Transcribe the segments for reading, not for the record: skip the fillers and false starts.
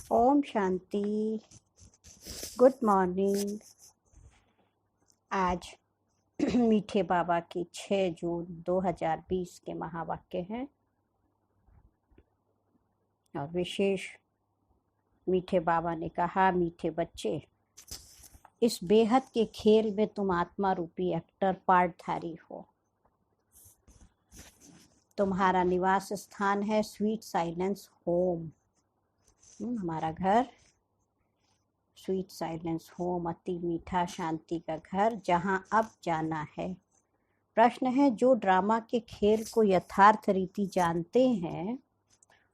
Om Shanti. Good morning. आज मीठे बाबा की 6 जून 2020 के महावाक्य हैं और विशेष मीठे बाबा ने कहा, मीठे बच्चे, इस बेहद के खेल में तुम आत्मा रूपी एक्टर पार्टधारी हो। तुम्हारा निवास स्थान है स्वीट साइलेंस होम। हमारा घर स्वीट साइलेंस होम, अति मीठा शांति का घर, जहां अब जाना है। प्रश्न है, जो ड्रामा के खेल को यथार्थ रीति जानते हैं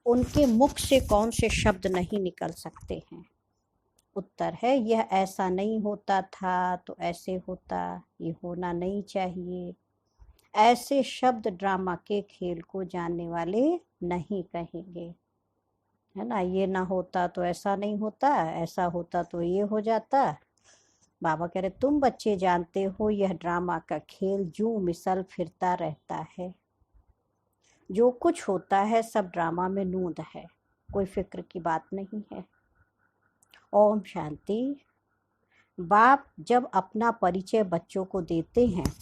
उनके मुख से कौन से शब्द नहीं निकल सकते हैं? उत्तर है, यह ऐसा नहीं होता था तो ऐसे होता, ये होना नहीं चाहिए। ऐसे शब्द ड्रामा के खेल को जानने वाले नहीं कहेंगे, है ना। ये ना होता तो ऐसा नहीं होता, ऐसा होता तो ये हो जाता। बाबा कह रहे, तुम बच्चे जानते हो यह ड्रामा का खेल जूं मिसल फिरता रहता है। जो कुछ होता है सब ड्रामा में नूंद है, कोई फिक्र की बात नहीं है। ओम शांति। बाप जब अपना परिचय बच्चों को देते हैं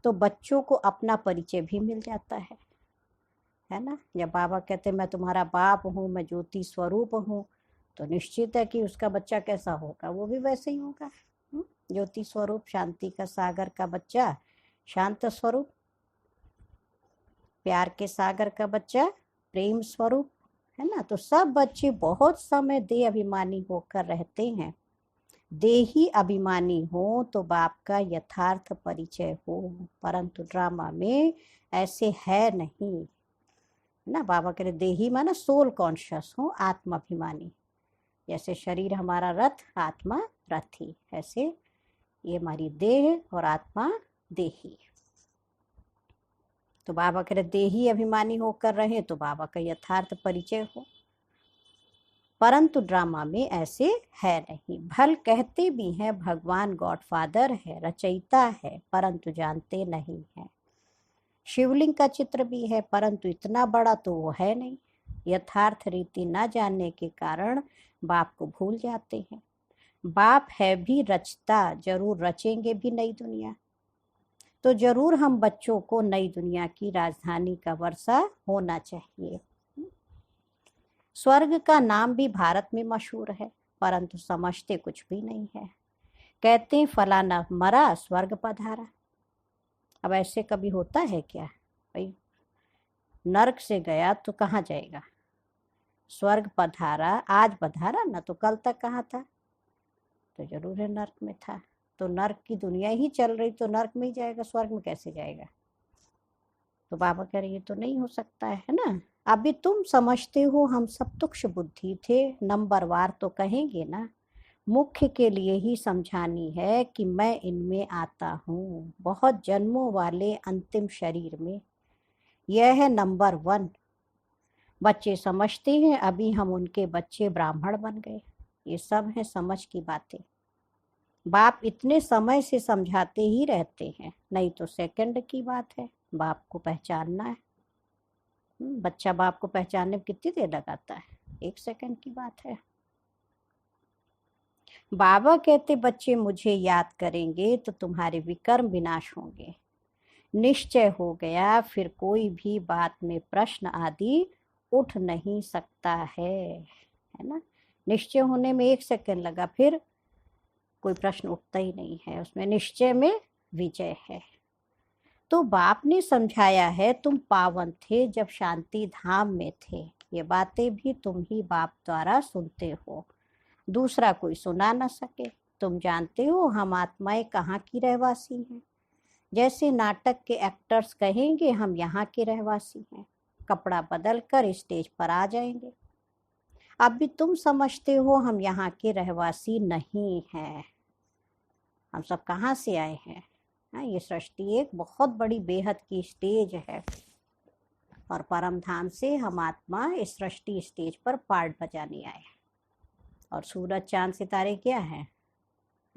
तो बच्चों को अपना परिचय भी मिल जाता है ना। जब बाबा कहते हैं मैं तुम्हारा बाप हूँ, मैं ज्योति स्वरूप हूँ, तो निश्चित है कि उसका बच्चा कैसा होगा, वो भी वैसे ही होगा। ज्योति स्वरूप, शांति का सागर का बच्चा, शांत स्वरूप। प्यार के सागर का बच्चा, प्रेम स्वरूप, है ना। तो सब बच्चे बहुत समय देह अभिमानी होकर रहते हैं। देही अभिमानी हो तो बाप का यथार्थ परिचय हो, परंतु ड्रामा में ऐसे है नहीं ना। बाबा कह रहे, देही माना सोल कॉन्शियस हो, आत्मा अभिमानी। जैसे शरीर हमारा रथ, आत्मा रथी, ऐसे ये हमारी देह और आत्मा देही। तो बाबा कह रहे, देही अभिमानी होकर रहे तो बाबा का यथार्थ परिचय हो, परंतु ड्रामा में ऐसे है नहीं। भल कहते भी हैं भगवान गॉडफादर है, रचयिता है, परंतु जानते नहीं है। शिवलिंग का चित्र भी है, परंतु इतना बड़ा तो वो है नहीं। यथार्थ रीति न जानने के कारण बाप को भूल जाते हैं। बाप है भी रचता, जरूर रचेंगे भी नई दुनिया। तो जरूर हम बच्चों को नई दुनिया की राजधानी का वर्षा होना चाहिए। स्वर्ग का नाम भी भारत में मशहूर है, परंतु समझते कुछ भी नहीं है। कहते हैं फलाना मरा, स्वर्ग पधारा। अब ऐसे कभी होता है क्या भाई? नर्क से गया तो कहाँ जाएगा? स्वर्ग पधारा, आज पधारा ना, तो कल तक कहाँ था? तो जरूर है नर्क में था। तो नर्क की दुनिया ही चल रही, तो नर्क में ही जाएगा, स्वर्ग में कैसे जाएगा? तो बाबा कह रहे, ये तो नहीं हो सकता है ना। अभी तुम समझते हो हम सब तुक्ष बुद्धि थे, नंबरवार तो कहेंगे ना। मुख्य के लिए ही समझानी है कि मैं इनमें आता हूँ, बहुत जन्मों वाले अंतिम शरीर में। यह है नंबर 1। बच्चे समझते हैं अभी हम उनके बच्चे ब्राह्मण बन गए। ये सब है समझ की बातें। बाप इतने समय से समझाते ही रहते हैं, नहीं तो सेकंड की बात है, बाप को पहचानना है। बच्चा बाप को पहचानने में कितनी देर लगाता है? 1 सेकंड की बात है। बाबा कहते, बच्चे मुझे याद करेंगे तो तुम्हारे विकर्म विनाश होंगे। निश्चय हो गया, फिर कोई भी बात में प्रश्न आदि उठ नहीं सकता है ना। निश्चय होने में 1 सेकंड लगा, फिर कोई प्रश्न उठता ही नहीं है, उसमें निश्चय में विजय है। तो बाप ने समझाया है, तुम पावन थे जब शांति धाम में थे। ये बातें भी तुम ही बाप द्वारा सुनते हो, दूसरा कोई सुना न सके। तुम जानते हो हम आत्माएं कहाँ की रहवासी हैं। जैसे नाटक के एक्टर्स कहेंगे हम यहाँ के रहवासी हैं, कपड़ा बदल कर स्टेज पर आ जाएंगे। अब भी तुम समझते हो हम यहाँ के रहवासी नहीं हैं। हम सब कहाँ से आए हैं? ये सृष्टि एक बहुत बड़ी बेहद की स्टेज है, और परम धाम से हम आत्मा इस सृष्टि स्टेज पर पार्ट बजाने आए। और सूरज चांद सितारे क्या है?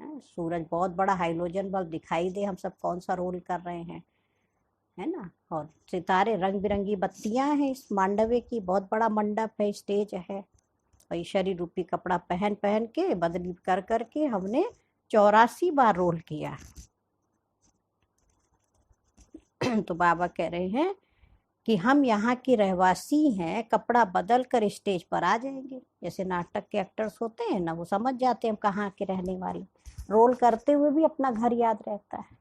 सूरज बहुत बड़ा हाइड्रोजन बल्ब दिखाई दे, हम सब कौन सा रोल कर रहे हैं, है ना। और सितारे रंग बिरंगी बत्तियां हैं, इस मांडवे की बहुत बड़ा मंडप है, स्टेज है। वही शरीर रूपी कपड़ा पहन पहन के बदली कर कर के हमने 84 बार रोल किया। तो बाबा कह रहे हैं कि हम यहाँ के रहवासी हैं, कपड़ा बदल कर स्टेज पर आ जाएंगे। जैसे नाटक के एक्टर्स होते हैं ना, वो समझ जाते हैं हम कहाँ के रहने वाले। रोल करते हुए भी अपना घर याद रहता है,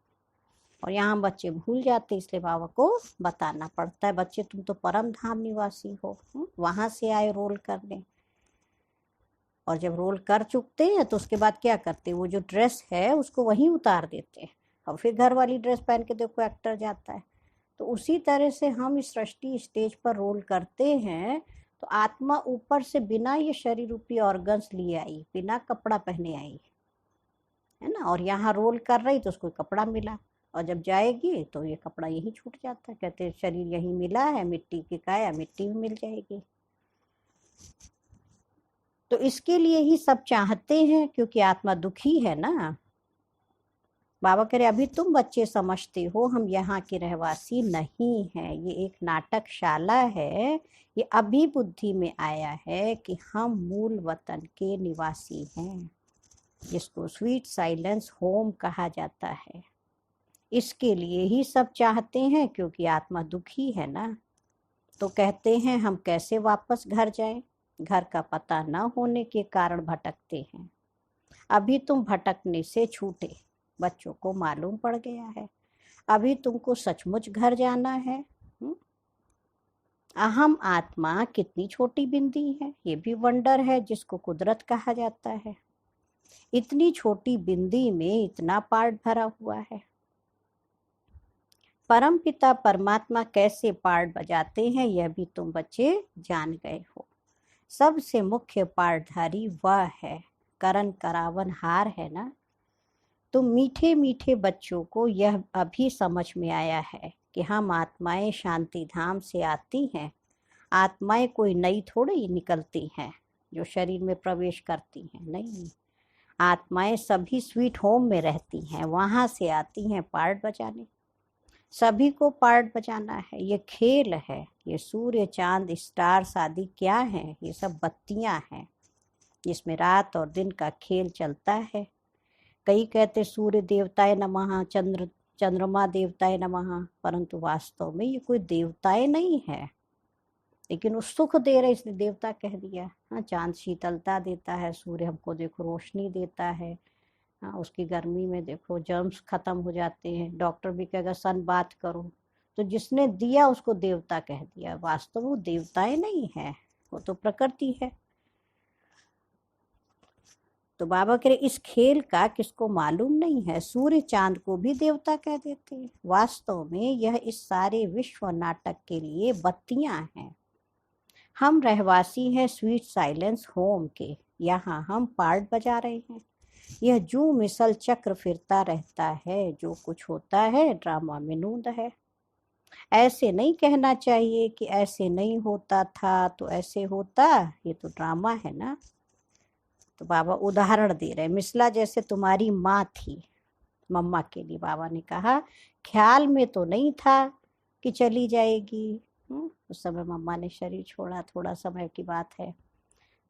और यहाँ बच्चे भूल जाते, इसलिए बाबा को बताना पड़ता है, बच्चे तुम तो परम धाम निवासी हो, वहाँ से आए रोल करने। और जब रोल कर चुकते हैं तो उसके बाद क्या करते हैं, वो जो ड्रेस है उसको वहीं उतार देते हैं, और फिर घर वाली ड्रेस पहन के देखो एक्टर जाता है। तो उसी तरह से हम इस सृष्टि स्टेज पर रोल करते हैं, तो आत्मा ऊपर से बिना ये शरीर रूपी ऑर्गन्स लिए आई, बिना कपड़ा पहने आई है ना, और यहाँ रोल कर रही तो उसको कपड़ा मिला, और जब जाएगी तो ये कपड़ा यहीं छूट जाता है। कहते शरीर यहीं मिला है, मिट्टी की काया मिट्टी में मिल जाएगी। तो इसके लिए ही सब चाहते हैं, क्योंकि आत्मा दुखी है ना। बाबा कह रहे अभी तुम बच्चे समझते हो हम यहाँ के रहवासी नहीं हैं, ये एक नाटकशाला है। ये अभी बुद्धि में आया है कि हम मूल वतन के निवासी हैं, जिसको स्वीट साइलेंस होम कहा जाता है। इसके लिए ही सब चाहते हैं, क्योंकि आत्मा दुखी है ना। तो कहते हैं हम कैसे वापस घर जाएं, घर का पता न होने के कारण भटकते हैं। अभी तुम भटकने से छूटे, बच्चों को मालूम पड़ गया है, अभी तुमको सचमुच घर जाना है। अहम आत्मा कितनी छोटी बिंदी है, ये भी वंडर है, जिसको कुदरत कहा जाता है। इतनी छोटी बिंदी में इतना पार्ट भरा हुआ है। परम पिता परमात्मा कैसे पार्ट बजाते हैं, यह भी तुम बच्चे जान गए हो। सबसे मुख्य पार्टधारी वह है, करण करावन हार है ना। तुम मीठे मीठे बच्चों को यह अभी समझ में आया है कि हम आत्माएं शांति धाम से आती हैं। आत्माएं कोई नई थोड़ी निकलती हैं जो शरीर में प्रवेश करती हैं, नहीं। आत्माएं सभी स्वीट होम में रहती हैं, वहाँ से आती हैं पार्ट बजाने। सभी को पार्ट बजाना है, ये खेल है। ये सूर्य चांद स्टार्स आदि क्या है, ये सब बत्तियां हैं, जिसमें रात और दिन का खेल चलता है। कई कहते सूर्य देवताए नमः, चंद्रमा देवताए नमः, परंतु वास्तव में ये कोई देवताएं नहीं है, लेकिन वो सुख दे रहे इसलिए देवता कह दिया। हाँ, चांद शीतलता देता है, सूर्य हमको देखो रोशनी देता है। हाँ, उसकी गर्मी में देखो जर्म्स खत्म हो जाते हैं। डॉक्टर भी कहेगा सन बात करो, तो जिसने दिया उसको देवता कह दिया। वास्तव में वो देवताएं नहीं है, वो तो प्रकृति है। तो बाबा कह रहे इस खेल का किसको मालूम नहीं है, सूर्य चांद को भी देवता कह देते हैं। वास्तव में यह इस सारे विश्व नाटक के लिए बत्तियां हैं। हम रहवासी हैं स्वीट साइलेंस होम के, यहाँ हम पार्ट बजा रहे हैं। यह जू मिसल चक्र फिरता रहता है, जो कुछ होता है ड्रामा में नूंद है। ऐसे नहीं कहना चाहिए कि ऐसे नहीं होता था तो ऐसे होता, ये तो ड्रामा है ना। तो बाबा उदाहरण दे रहे, मिसला जैसे तुम्हारी माँ थी, मम्मा के लिए बाबा ने कहा ख्याल में तो नहीं था कि चली जाएगी। उस समय मम्मा ने शरीर छोड़ा, थोड़ा समय की बात है।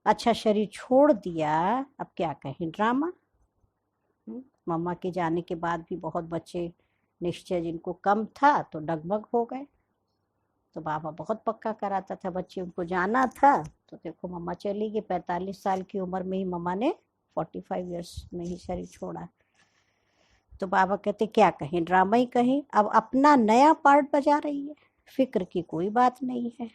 अच्छा, शरीर छोड़ दिया, अब क्या कहें, ड्रामा। मम्मा के जाने के बाद भी बहुत बच्चे निश्चय जिनको कम था तो डगमग हो गए। तो बाबा बहुत पक्का कराता था बच्चे, उनको जाना था। तो देखो मम्मा चली गई, 45 साल की उम्र में ही मम्मा ने 45 ईयर्स में ही शरीर छोड़ा। तो बाबा कहते क्या कहें, ड्रामा ही कहें। अब अपना नया पार्ट बजा रही है, फिक्र की कोई बात नहीं है।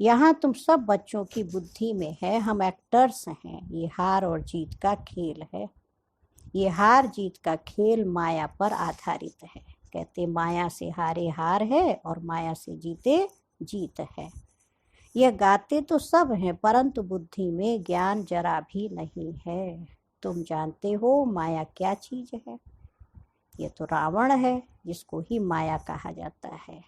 यहाँ तुम सब बच्चों की बुद्धि में है, हम एक्टर्स हैं। ये हार और जीत का खेल है। ये हार जीत का खेल माया पर आधारित है। कहते माया से हारे हार है और माया से जीते जीत है। यह गाते तो सब हैं, परंतु बुद्धि में ज्ञान जरा भी नहीं है। तुम जानते हो माया क्या चीज है? ये तो रावण है, जिसको ही माया कहा जाता है।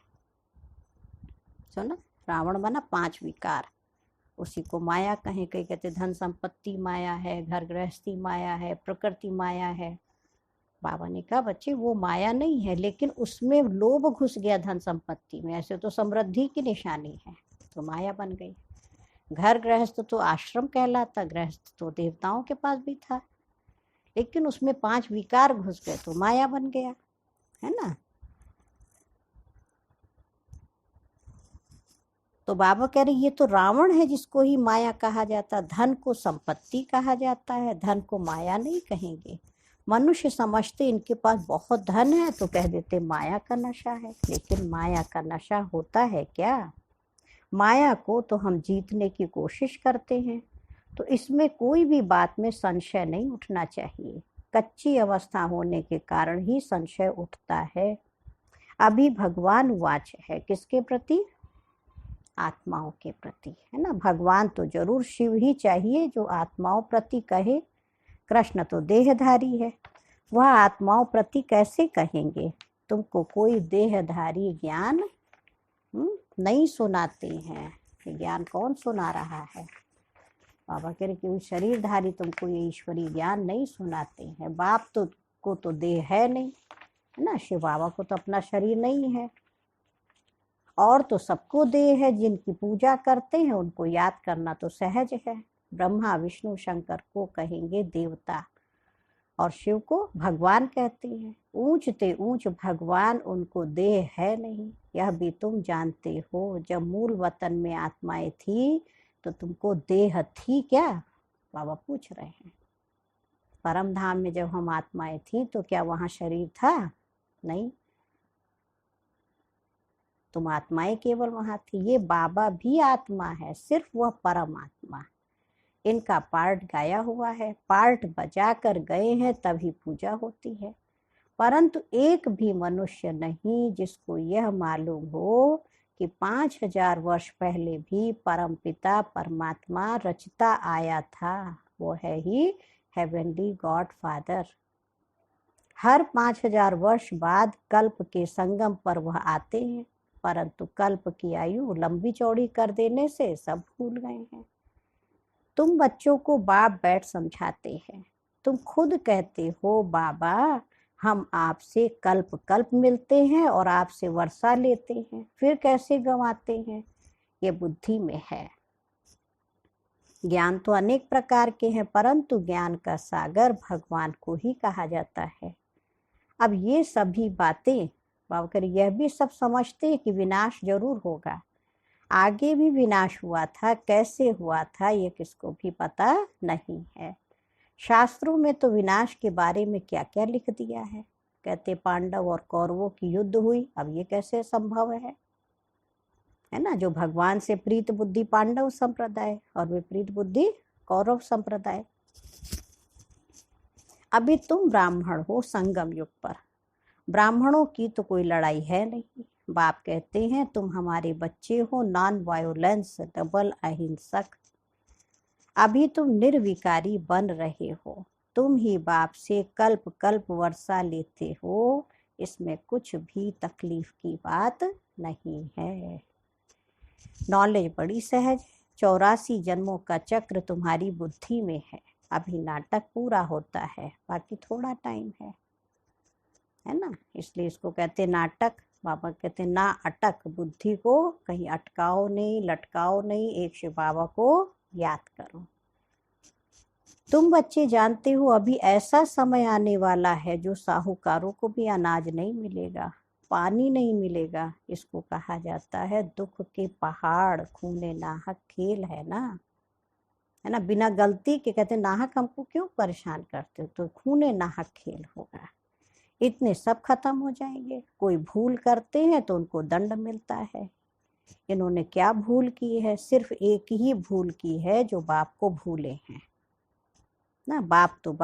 सुना, रावण बना 5 विकार, उसी को माया कहें। कई कहते धन संपत्ति माया है, घर गृहस्थी माया है, प्रकृति माया है। बाबा ने कहा बच्चे वो माया नहीं है, लेकिन उसमें लोभ घुस गया धन संपत्ति में, ऐसे तो समृद्धि की निशानी है, तो माया बन गई। घर गृहस्थ तो आश्रम कहलाता, गृहस्थ तो देवताओं के पास भी था, लेकिन उसमें 5 विकार घुस गए तो माया बन गया, है ना। तो बाबा कह रहे ये तो रावण है जिसको ही माया कहा जाता, धन को संपत्ति कहा जाता है, धन को माया नहीं कहेंगे। मनुष्य समझते इनके पास बहुत धन है तो कह देते माया का नशा है, लेकिन माया का नशा होता है क्या? माया को तो हम जीतने की कोशिश करते हैं, तो इसमें कोई भी बात में संशय नहीं उठना चाहिए। कच्ची अवस्था होने के कारण ही संशय उठता है। अभी भगवान वाच है किसके प्रति? आत्माओं के प्रति, है ना। भगवान तो जरूर शिव ही चाहिए जो आत्माओं प्रति कहे। कृष्ण तो देहधारी है, वह आत्माओं प्रति कैसे कहेंगे? तुमको कोई देहधारी ज्ञान नहीं सुनाते हैं। ज्ञान कौन सुना रहा है? बाबा कह रहे कि शरीरधारी तुमको ये ईश्वरीय ज्ञान नहीं सुनाते हैं। बाप तो को तो देह है नहीं, है ना। शिव बाबा को तो अपना शरीर नहीं है, और तो सबको देह है। जिनकी पूजा करते हैं उनको याद करना तो सहज है। ब्रह्मा विष्णु शंकर को कहेंगे देवता, और शिव को भगवान कहते हैं। ऊंचते ऊंच भगवान, उनको देह है नहीं, यह भी तुम जानते हो। जब मूल वतन में आत्माएं थी तो तुमको देह थी क्या? बाबा पूछ रहे हैं। परम धाम में जब हम आत्माएं थी तो क्या वहां शरीर था? नहीं, तुम आत्माएं केवल वहां थी। ये बाबा भी आत्मा है, सिर्फ वह परम आत्मा। इनका पार्ट गाया हुआ है, पार्ट बजा कर गए हैं तभी पूजा होती है। परंतु एक भी मनुष्य नहीं जिसको यह मालूम हो कि 5000 वर्ष पहले भी परम पिता परमात्मा रचता आया था। वो है ही हेवनली गॉड फादर। हर 5000 वर्ष बाद कल्प के संगम पर वह आते हैं, परंतु कल्प की आयु लंबी चौड़ी कर देने से सब भूल गए हैं। तुम बच्चों को बाप बैठ समझाते हैं, तुम खुद कहते हो बाबा हम आपसे कल्प कल्प मिलते हैं और आपसे वर्षा लेते हैं, फिर कैसे गंवाते हैं? ये बुद्धि में है। ज्ञान तो अनेक प्रकार के हैं, परंतु ज्ञान का सागर भगवान को ही कहा जाता है। अब ये सभी बातें बाबा कर यह भी सब समझते हैं कि विनाश जरूर होगा। आगे भी विनाश हुआ था, कैसे हुआ था ये किसको भी पता नहीं है। शास्त्रों में तो विनाश के बारे में क्या क्या लिख दिया है। कहते पांडव और कौरवों की युद्ध हुई, अब ये कैसे संभव है ना। जो भगवान से प्रीत बुद्धि पांडव संप्रदाय और विपरीत बुद्धि कौरव संप्रदाय। अभी तुम ब्राह्मण हो संगम युग पर, ब्राह्मणों की तो कोई लड़ाई है नहीं। बाप कहते हैं तुम हमारे बच्चे हो, नॉन वायोलेंस, डबल अहिंसक। अभी तुम निर्विकारी बन रहे हो, तुम ही बाप से कल्प कल्प वर्षा लेते हो, इसमें कुछ भी तकलीफ की बात नहीं है। नॉलेज बड़ी सहज। 84 जन्मों का चक्र तुम्हारी बुद्धि में है। अभी नाटक पूरा होता है, बाकी थोड़ा टाइम है ना। इसलिए इसको कहते नाटक। बाबा कहते ना अटक, बुद्धि को कहीं अटकाओ नहीं, लटकाओ नहीं, एक शिव बाबा को याद करो। तुम बच्चे जानते हो अभी ऐसा समय आने वाला है जो साहूकारों को भी अनाज नहीं मिलेगा, पानी नहीं मिलेगा। इसको कहा जाता है दुख के पहाड़, खूने नाहक खेल, है ना। बिना गलती के कहते नाहक हमको क्यों परेशान करते हो, तो खूने नाहक खेल होगा। इतने सब खत्म हो जाएंगे। कोई भूल करते हैं तो उनको दंड मिलता है। इन्होंने क्या भूल की है? सिर्फ एक ही भूल की है, जो बाप को भूले हैं ना। बाप तो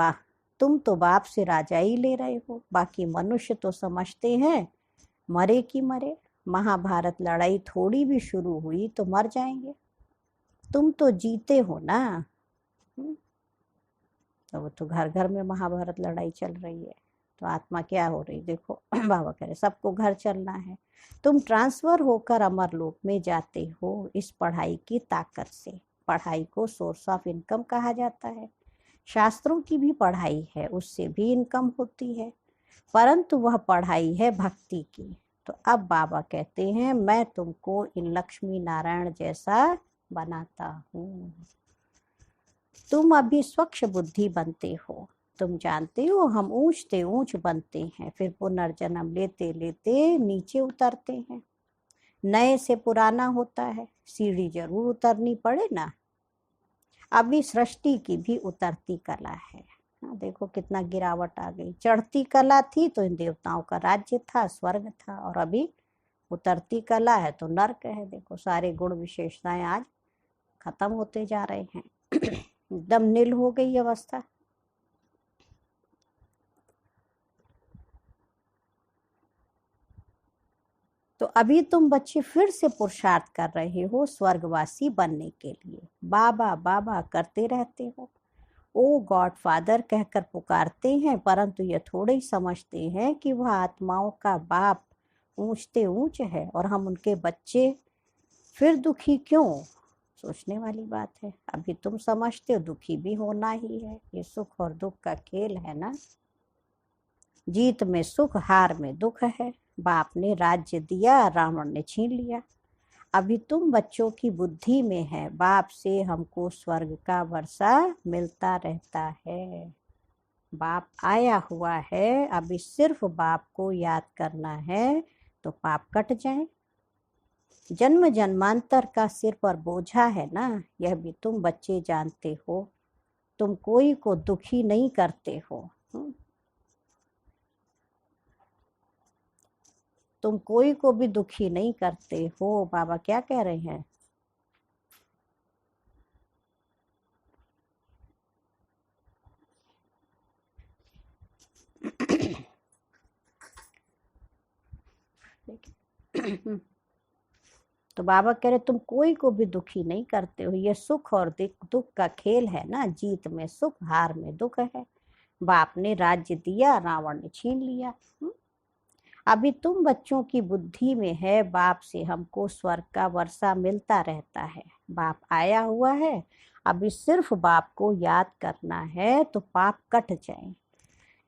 तुम तो बाप से राजाई ले रहे हो। बाकी मनुष्य तो समझते हैं मरे की मरे। महाभारत लड़ाई थोड़ी भी शुरू हुई तो मर जाएंगे। तुम तो जीते हो ना। तो वो तो घर घर में महाभारत लड़ाई चल रही है, तो आत्मा क्या हो रही? देखो बाबा कह रहे सबको घर चलना है। तुम ट्रांसफर होकर अमर लोक में जाते हो इस पढ़ाई की ताकत से। पढ़ाई को सोर्स ऑफ इनकम कहा जाता है। शास्त्रों की भी पढ़ाई है, उससे भी इनकम होती है, परंतु वह पढ़ाई है भक्ति की। तो अब बाबा कहते हैं मैं तुमको इन लक्ष्मी नारायण जैसा बनाता हूँ। तुम अभी स्वच्छ बुद्धि बनते हो। तुम जानते हो हम ऊंचते ऊंच बनते हैं, फिर पुनर्जन्म लेते लेते नीचे उतरते हैं। नए से पुराना होता है, सीढ़ी जरूर उतरनी पड़े ना। अभी सृष्टि की भी उतरती कला है। देखो कितना गिरावट आ गई। चढ़ती कला थी तो इन देवताओं का राज्य था, स्वर्ग था, और अभी उतरती कला है तो नर्क है। देखो सारे गुण विशेषताएं आज खत्म होते जा रहे हैं। एकदम नील हो गई अवस्था। तो अभी तुम बच्चे फिर से पुरुषार्थ कर रहे हो स्वर्गवासी बनने के लिए। बाबा बाबा करते रहते हो, ओ गॉड फादर कहकर पुकारते हैं, परंतु ये थोड़े ही समझते हैं कि वह आत्माओं का बाप ऊंचते ऊंच है और हम उनके बच्चे। फिर दुखी क्यों? सोचने वाली बात है। अभी तुम समझते हो दुखी भी होना ही है, ये सुख और दुख का खेल है ना। जीत में सुख, हार में दुख है। बाप ने राज्य दिया, रावण ने छीन लिया। अभी तुम बच्चों की बुद्धि में है, बाप से हमको स्वर्ग का वर्षा मिलता रहता है। बाप आया हुआ है, अभी सिर्फ बाप को याद करना है तो पाप कट जाए। जन्म जन्मांतर का सिर पर बोझा है ना, यह भी तुम बच्चे जानते हो। तुम कोई को दुखी नहीं करते हो। तुम कोई को भी दुखी नहीं करते हो। बाबा क्या कह रहे हैं? तो बाबा कह रहे तुम कोई को भी दुखी नहीं करते हो। ये सुख और दुख का खेल है ना। जीत में सुख, हार में दुख है। बाप ने राज्य दिया, रावण ने छीन लिया। अभी तुम बच्चों की बुद्धि में है, बाप से हमको स्वर्ग का वर्षा मिलता रहता है। बाप आया हुआ है, अभी सिर्फ बाप को याद करना है तो पाप कट जाए।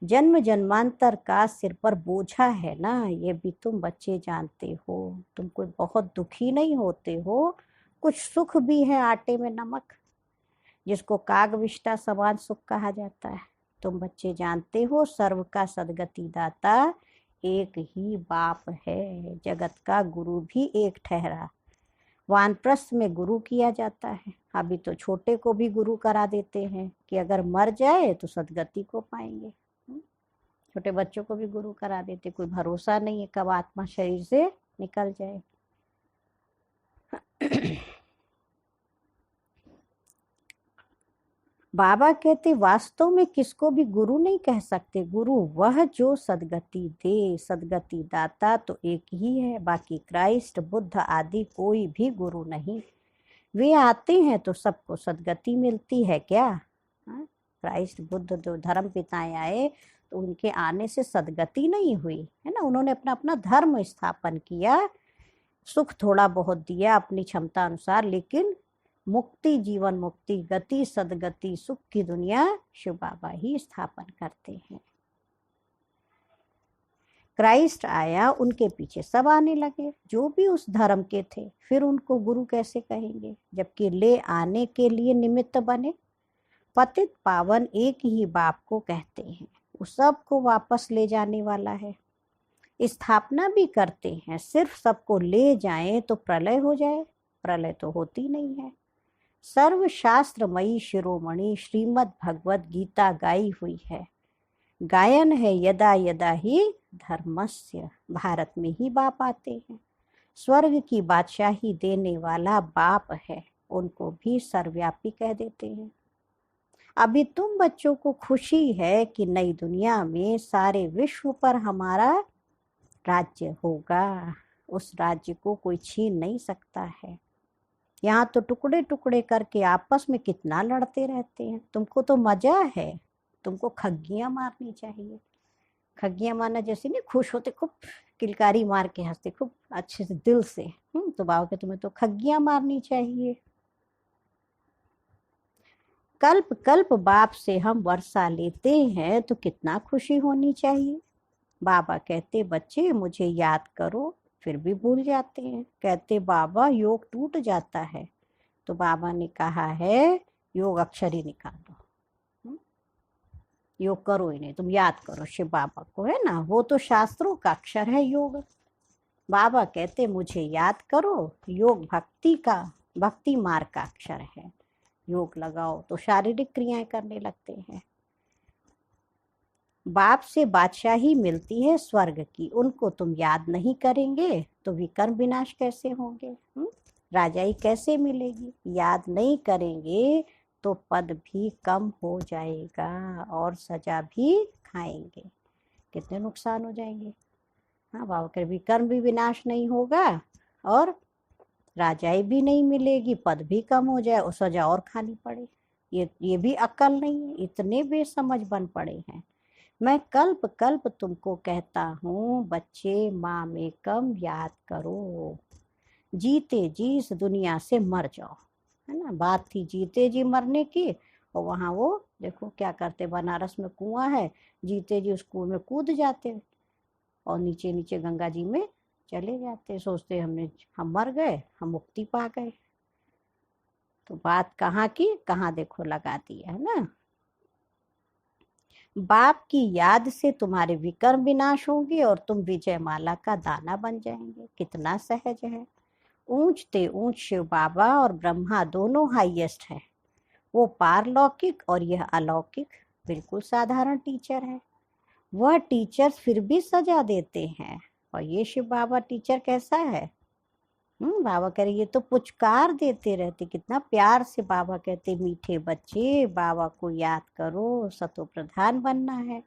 जन्म जन्मांतर का सिर पर बोझा है ना, ये भी तुम बच्चे जानते हो। तुम कोई बहुत दुखी नहीं होते हो। कुछ सुख भी है, आटे में नमक, जिसको काग विष्टा समान सुख कहा जाता है। तुम बच्चे जानते हो सर्व का सदगति दाता एक ही बाप है। जगत का गुरु भी एक ठहरा। वानप्रस्थ में गुरु किया जाता है। अभी तो छोटे को भी गुरु करा देते हैं कि अगर मर जाए तो सदगति को पाएंगे। छोटे बच्चों को भी गुरु करा देते। कोई भरोसा नहीं है कब आत्मा शरीर से निकल जाए। बाबा कहते वास्तव में किसको भी गुरु नहीं कह सकते। गुरु वह जो सदगति दे। सदगति दाता तो एक ही है, बाकी क्राइस्ट बुद्ध आदि कोई भी गुरु नहीं। वे आते हैं तो सबको सदगति मिलती है क्या? क्राइस्ट बुद्ध जो धर्म पिताएं आए तो उनके आने से सदगति नहीं हुई है ना। उन्होंने अपना अपना धर्म स्थापन किया, सुख थोड़ा बहुत दिया अपनी क्षमता अनुसार, लेकिन मुक्ति, जीवन मुक्ति, गति, सदगति, सुख की दुनिया शिव बाबा ही स्थापन करते हैं। क्राइस्ट आया, उनके पीछे सब आने लगे जो भी उस धर्म के थे। फिर उनको गुरु कैसे कहेंगे जबकि ले आने के लिए निमित्त बने। पतित पावन एक ही बाप को कहते हैं, वो सबको वापस ले जाने वाला है। स्थापना भी करते हैं, सिर्फ सबको ले जाएं तो प्रलय हो जाए। प्रलय तो होती नहीं है। सर्वशास्त्रमयी शिरोमणि श्रीमद् भगवद गीता गाई हुई है। गायन है यदा यदा ही धर्मस्य। भारत में ही बाप आते हैं। स्वर्ग की बादशाही देने वाला बाप है, उनको भी सर्वव्यापी कह देते हैं। अभी तुम बच्चों को खुशी है कि नई दुनिया में सारे विश्व पर हमारा राज्य होगा। उस राज्य को कोई छीन नहीं सकता है। यहाँ तो टुकड़े टुकड़े करके आपस में कितना लड़ते रहते हैं। तुमको तो मजा है, तुमको खग्गियां मारनी चाहिए। खग्गियां मारना जैसे नहीं, खुश होते खूब, किलकारी मार के हंसते खूब अच्छे से दिल से। तो बाबा के तुम्हें तो खग्गियां मारनी चाहिए। कल्प कल्प बाप से हम वर्षा लेते हैं तो कितना खुशी होनी चाहिए। बाबा कहते बच्चे मुझे याद करो, फिर भी भूल जाते हैं। कहते बाबा योग टूट जाता है तो बाबा ने कहा है योग अक्षर ही निकाल दो, योग करो ही नहीं, तुम याद करो शिव बाबा को, है ना, वो तो शास्त्रों का अक्षर है योग। बाबा कहते मुझे याद करो, योग भक्ति का, भक्ति मार्ग का अक्षर है। योग लगाओ तो शारीरिक क्रियाएं करने लगते हैं। बाप से बादशाही मिलती है स्वर्ग की, उनको तुम याद नहीं करेंगे तो विकर्म विनाश कैसे होंगे, राजाई कैसे मिलेगी। याद नहीं करेंगे तो पद भी कम हो जाएगा और सजा भी खाएंगे, कितने नुकसान हो जाएंगे। हाँ बाबा के विकर्म भी विनाश नहीं होगा और राजाई भी नहीं मिलेगी, पद भी कम हो जाए और सजा और खानी पड़े। ये भी अक्ल नहीं है, इतने बेसमझ बन पड़े हैं। मैं कल्प कल्प तुमको कहता हूँ बच्चे, माँ में कम याद करो, जीते जी इस दुनिया से मर जाओ, है ना। बात थी जीते जी मरने की, और वहाँ वो देखो क्या करते, बनारस में कुआं है, जीते जी उस कुएं में कूद जाते और नीचे नीचे गंगा जी में चले जाते, सोचते हम मर गए, हम मुक्ति पा गए। तो बात कहाँ की कहाँ देखो लगा दिया, है ना। बाप की याद से तुम्हारे विकर्म विनाश होंगे और तुम विजय माला का दाना बन जाएंगे, कितना सहज है। ऊंचते ऊंच शिव बाबा और ब्रह्मा दोनों हाईएस्ट है, वो पारलौकिक और यह अलौकिक, बिल्कुल साधारण टीचर है। वह टीचर फिर भी सजा देते हैं, और ये शिव बाबा टीचर कैसा है। बाबा कह रहे ये तो पुचकार देते रहते, कितना प्यार से बाबा कहते मीठे बच्चे बाबा को याद करो, सतो प्रधान बनना है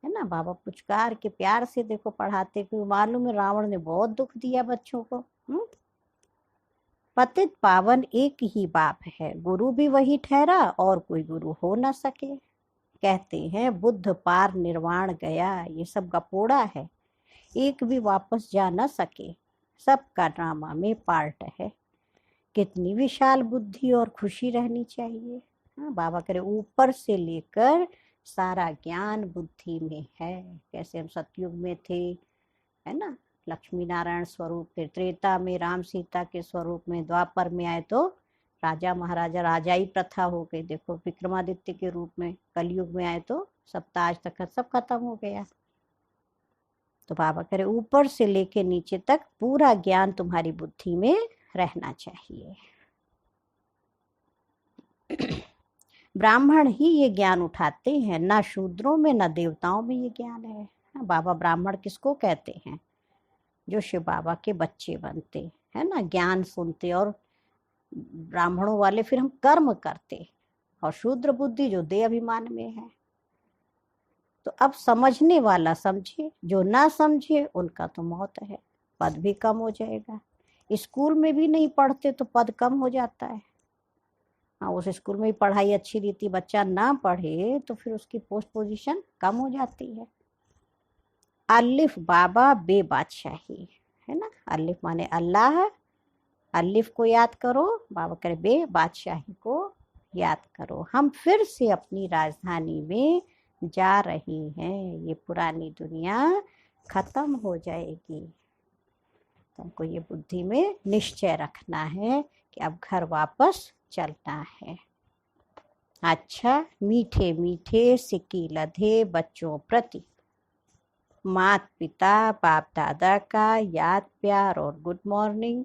ना। बाबा पुचकार के प्यार से देखो पढ़ाते, क्योंकि मालूम है रावण ने बहुत दुख दिया बच्चों को। पतित पावन एक ही बाप है, गुरु भी वही ठहरा और कोई गुरु हो न सके। कहते हैं बुद्ध पार निर्वाण गया, ये सब गपोड़ा है, एक भी वापस जा न सके, सबका ड्रामा में पार्ट है। कितनी विशाल बुद्धि और खुशी रहनी चाहिए। हाँ बाबा करे ऊपर से लेकर सारा ज्ञान बुद्धि में है। कैसे हम सतयुग में थे, है ना, लक्ष्मी नारायण स्वरूप, फिर त्रेता में राम सीता के स्वरूप में, द्वापर में आए तो राजा महाराजा, राजाई प्रथा हो गई, देखो विक्रमादित्य के रूप में, कलयुग में आए तो सब ताज तखत सब खत्म हो गया। तो बाबा करे ऊपर से लेके नीचे तक पूरा ज्ञान तुम्हारी बुद्धि में रहना चाहिए। ब्राह्मण ही ये ज्ञान उठाते हैं, ना शूद्रों में ना देवताओं में ये ज्ञान है। बाबा ब्राह्मण किसको कहते हैं, जो शिव बाबा के बच्चे बनते हैं ना, ज्ञान सुनते, और ब्राह्मणों वाले फिर हम कर्म करते, और शूद्र बुद्धि जो देह अभिमान में है। तो अब समझने वाला समझे, जो ना समझे उनका तो मौत है, पद भी कम हो जाएगा। स्कूल में भी नहीं पढ़ते तो पद कम हो जाता है। हाँ उस स्कूल में ही पढ़ाई अच्छी रहती, बच्चा ना पढ़े तो फिर उसकी पोस्ट पोजीशन कम हो जाती है। अलिफ बाबा बे बादशाही, है ना, अलिफ माने अल्लाह, अलिफ को याद करो, बाबा करे बे बादशाही को याद करो। हम फिर से अपनी राजधानी में जा रही हैं, ये पुरानी दुनिया खत्म हो जाएगी। तुमको ये बुद्धि में निश्चय रखना है कि अब घर वापस चलना है। अच्छा, मीठे मीठे सिक्की लधे बच्चों प्रति माता पिता बाप दादा का याद प्यार और गुड मॉर्निंग।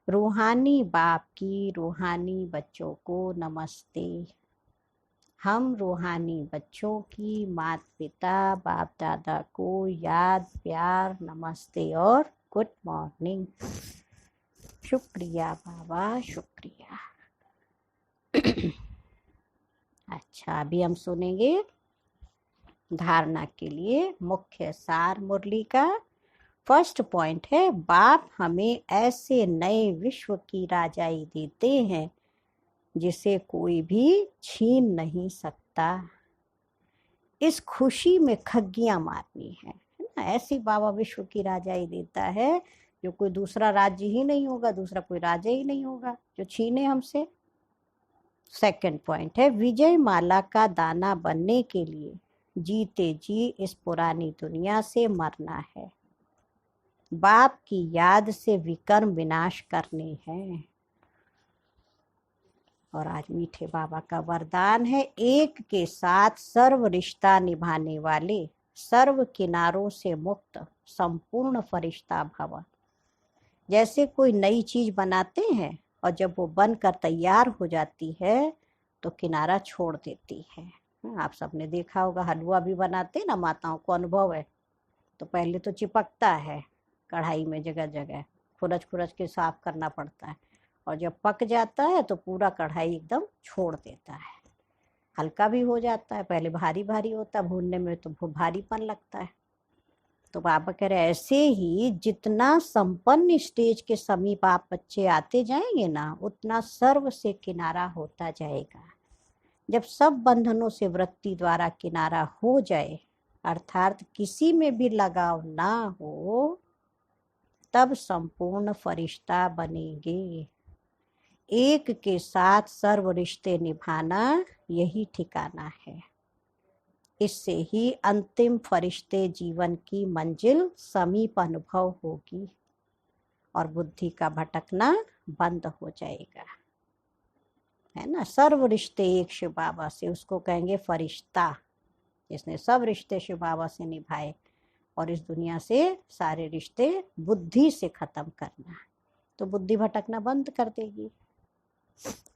रूहानी बाप की रूहानी बच्चों को नमस्ते। हम रूहानी बच्चों की माता पिता बाप दादा को याद प्यार नमस्ते और गुड मॉर्निंग। शुक्रिया बाबा, शुक्रिया। अच्छा, अभी हम सुनेंगे धारणा के लिए मुख्य सार मुरली का। फर्स्ट पॉइंट है, बाप हमें ऐसे नए विश्व की राजाई देते हैं जिसे कोई भी छीन नहीं सकता। इस खुशी में खग्गियां मारनी है ना। ऐसी बाबा विश्व की राजाई देता है जो कोई दूसरा राज्य ही नहीं होगा, दूसरा कोई राजा ही नहीं होगा जो छीने हमसे। सेकंड पॉइंट है, विजय माला का दाना बनने के लिए जीते जी इस पुरानी दुनिया से मरना है। बाप की याद से विकर्म विनाश करने हैं। और आज मीठे बाबा का वरदान है, एक के साथ सर्व रिश्ता निभाने वाले, सर्व किनारों से मुक्त संपूर्ण फरिश्ता भव। जैसे कोई नई चीज बनाते हैं और जब वो बनकर तैयार हो जाती है तो किनारा छोड़ देती है। आप सबने देखा होगा, हलवा भी बनाते हैं ना, माताओं को अनुभव है। तो पहले तो चिपकता है कढ़ाई में, जगह जगह खुरच खुरच के साफ करना पड़ता है, और जब पक जाता है तो पूरा कढ़ाई एकदम छोड़ देता है। हल्का भी हो जाता है, पहले भारी भारी होता है, भूनने में तो भारीपन लगता है। तो बाबा कह रहे ऐसे ही जितना संपन्न स्टेज के समीप आप बच्चे आते जाएंगे ना, उतना सर्व से किनारा होता जाएगा। जब सब बंधनों से वृत्ति द्वारा किनारा हो जाए, अर्थात किसी में भी लगाव ना हो, तब संपूर्ण फरिश्ता बनेंगे। एक के साथ सर्व रिश्ते निभाना यही ठिकाना है। इससे ही अंतिम फरिश्ते जीवन की मंजिल समीप अनुभव होगी और बुद्धि का भटकना बंद हो जाएगा, है ना। सर्व रिश्ते एक शिव बाबा से, उसको कहेंगे फरिश्ता, जिसने सब रिश्ते शिव बाबा से निभाए। और इस दुनिया से सारे रिश्ते बुद्धि से खत्म करना, तो बुद्धि भटकना बंद कर देगी।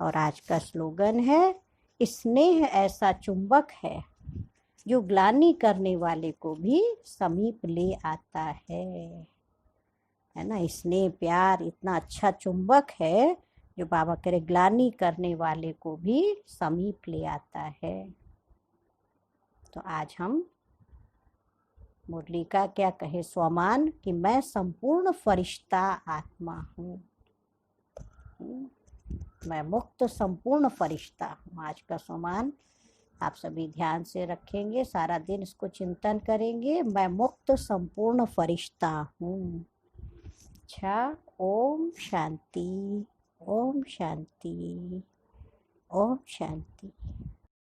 और आज का स्लोगन है, स्नेह ऐसा चुंबक है जो ग्लानि करने वाले को भी समीप ले आता है ना। स्नेह प्यार इतना अच्छा चुंबक है जो बाबा कह रहे ग्लानि करने वाले को भी समीप ले आता है। तो आज हम मुरली का क्या कहे स्वमान कि मैं संपूर्ण फरिश्ता आत्मा हूँ, मैं मुक्त संपूर्ण फरिश्ता हूँ। आज का स्वमान आप सभी ध्यान से रखेंगे, सारा दिन इसको चिंतन करेंगे, मैं मुक्त संपूर्ण फरिश्ता हूँ। अच्छा, ओम शांति, ओम शांति, ओम शांति।